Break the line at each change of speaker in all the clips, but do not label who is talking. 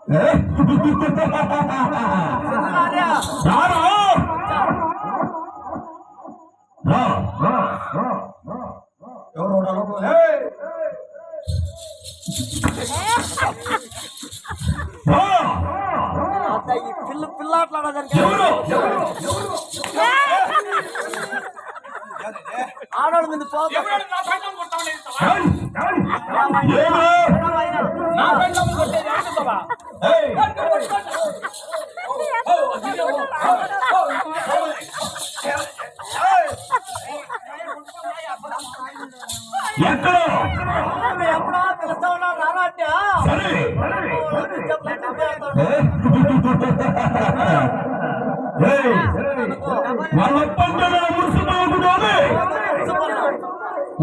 ఈ పిల్ల ఆటలాడదానికి ఆడాడు ముందు ఎప్పుడో పిలుస్తా ఉన్నాడు నాన్న అంటే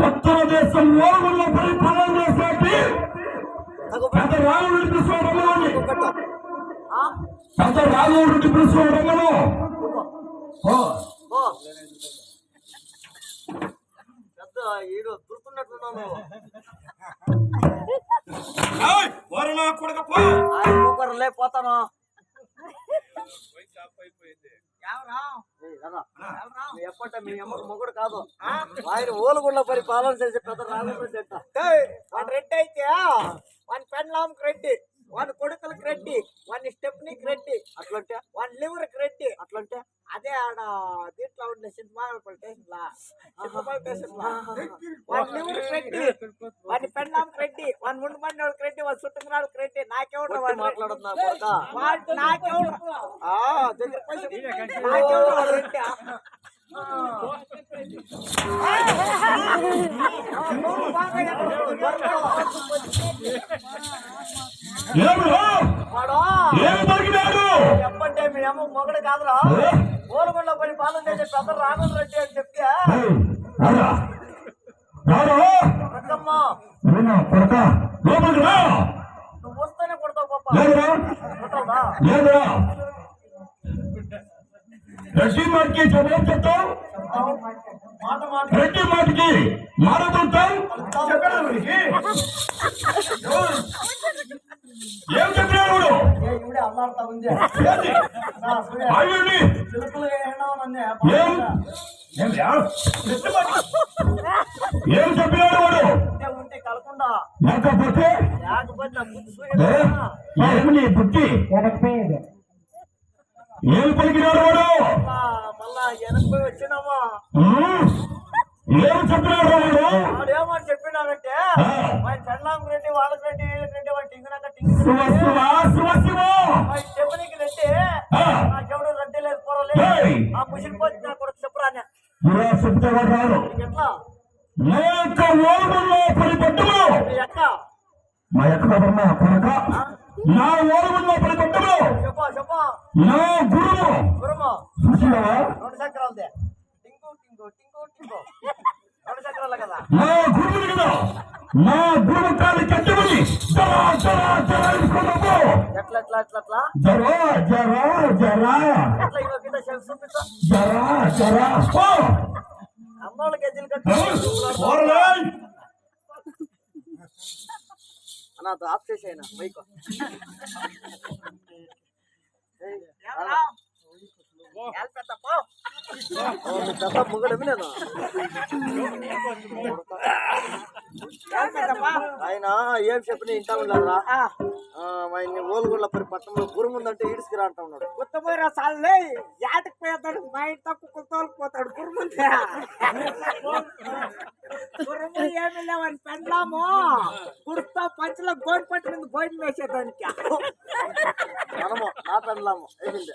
ఉత్తర దేశం ఓరుగుల్లో పరిపాలన చేసినట్టు పెద్ద రాముడిని పిలుచుకోవడంలోని పెద్ద రాముడిని పిలుచుకోవడంలో
పెద్ద ఈడు దురుకున్నట్లున్నాను లేకపోతాను ఎప్పట మీ అమ్మకు మొగుడు కాదు ఆయన ఓలుగుండ పరిపాలన చేసే పెద్ద రాజు వాడి రెడ్డి అయితే వాని పెండ్లాంకి రెడ్డి వాని కొడుకులకి రెడ్డి వాని స్టెప్నీకి రెడ్డి అట్లంటే వాని లివర్కి రెడ్డి అట్లంటే అదే ఆడ దీంట్లో ఉండే సింహాపల్లి స్టేషన్ వాని లివర్కి రెడ్డి వాని పెండ్లాంకి రెడ్డి వాని ముందు మంది వాళ్ళకి రెడ్డి వాని చుట్టుకున్నాళ్ళకి రెడ్డి నాకెవడు వాడు మాట్లాడుతున్నా నాకెవడు రెడ్డి చెప్పంటే మీ అమ్మ మొగడు కాదురా ఓలగొండ పరిపాలన చేసే పెద్ద రాఘవ రెడ్డి అని చెప్తే నువ్వు వస్తేనే కొడతావు పాప
రెడ్డి మాటకి జవాబు చెప్తావు రెడ్డి మాటకి మారబోతావు ఏం చెప్పినాడు
అల్లాడుతా ఉంది
ఏం చెప్పినాడు వాడు
ఉంటే కలకుండా
లేకపోతే ఏమి బుద్ధి ఏం పలికినాడు వాడు
మళ్ళా వెనక్కి వచ్చినామా
ఏం చెప్పినాడు వాడు
వాడేమని చెప్పినాడంటే పెళ్ళాం రెడ్డి వాళ్ళకి రెడ్డి వీళ్ళకి రెడ్డి వాడు టింగినాక చెప్పనీకి రెడ్డి నాకెవడు రెడ్డి లేదు పోరలేదు ఆ ముసిరి పోతే నా కొడుకు చెప్పరానే
చెప్తే వాడు రాడు
ఎట్లా
మా యొక్క ఓరుగుల్లో పరిపట్టులు మా యొక్క కొనక నా ఓరుగుల్లో పరిపట్టులు నా గురువు చూసినావా
2 చక్రాలదే టింకు టింకు టింకు టింకు 2 చక్రాలు కదా
నా గురువుని కదా నా గురువు కాలి కట్టమని జరా జరా జరా ఇసుకోవద్దు
ఎట్లా ఎట్లా ఎట్లా ఎట్లా
జరా జరా జరా
ఎట్లా ఇవ్వ కింద షెల్ఫ్ చూపిస్తా
జరా జరా
అమ్మోళ్ళ గజ్జలు కట్టి అన్న ఆఫ్ చేసేయనా మైక్ పెద్ద ముగడమి నేను ఆయన ఏం చెప్పిన ఇంటా ఉండదురా ఆయన్ని ఓలుగుళ్ళ పరి పట్టణంలో గురుముందంటే ఈడ్చుకురా అంటా ఉన్నాడు కొత్తపోయిరా సార్లే యాటకి పోతాడు మా ఇంటి తక్కువ కొత్తోలిపోతాడు గురుముందే గురుము ఏమి లేవని పెండ్లాము గుర్తా పంచలో గోడి పట్టి మీద గోడి వేసేదానికి మనము నా పెండ్లాము ఏమింది